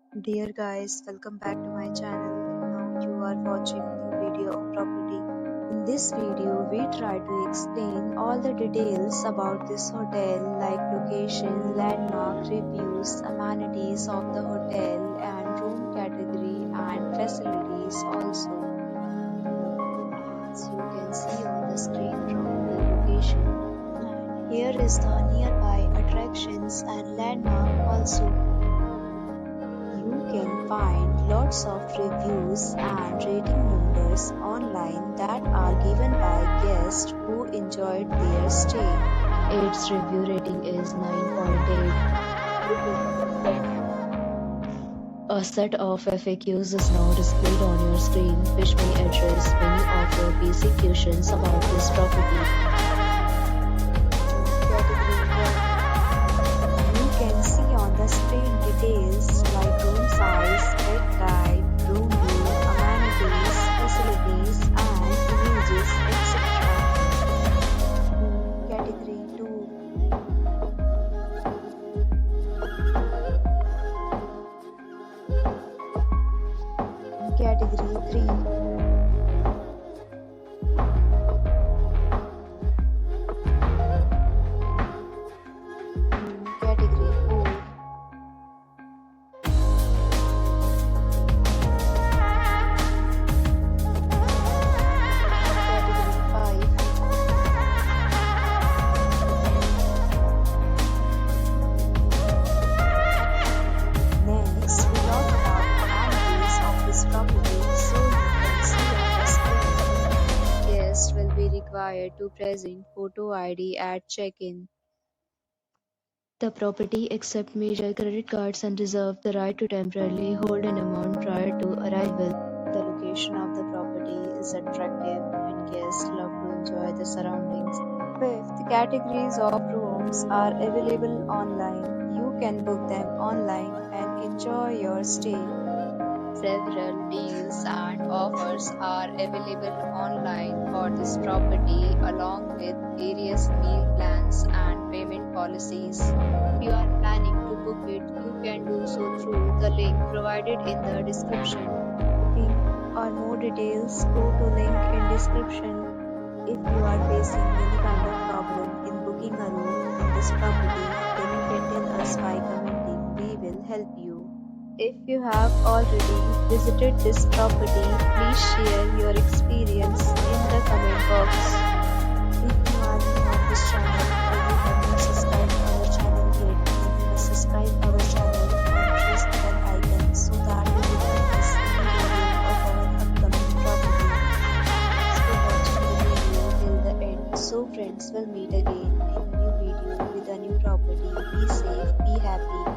Dear guys, welcome back to my channel. Now you are watching new video of property. In this video, we try to explain all the details about this hotel like location, landmark, reviews, amenities of the hotel and room category and facilities also. As you can see on the screen from the location. And here is the nearby attractions and landmark also. You can find lots of reviews and rating numbers online that are given by guests who enjoyed their stay. Its review rating is 9.8. A set of FAQs is now displayed on your screen, which may address many of your basic questions about this property. You can see on the screen details like room size, bed type, room view, amenities, facilities, and images, etc. Category 2. Category 3. Category 4. Category 5. Next, we talk about amenities of this property, so you can see on the screen. Guests will be required to present photo ID at check-in. The property accepts major credit cards and reserves the right to temporarily hold an amount prior to arrival. The location of the property is attractive and guests love to enjoy the surroundings. Fifth, categories of rooms are available online. You can book them online and enjoy your stay. Several deals and offers are available online for this property along with various meal plans and payment policies. If you are planning to book it, you can do so through the link provided in the description. Booking or more details, go to link in description. If you are facing any kind of problem in booking a room in this property, then you can tell us by commenting. We will help you. If you have already visited this property, please share your experience in the comment box. If you are new on this channel or you have not subscribed our channel yet, then you must subscribe our channel and press the bell icon so that you will not miss any video of our upcoming property. Thanks for watching the video till the end. So friends, will meet again in a new video with a new property. Be safe, be happy.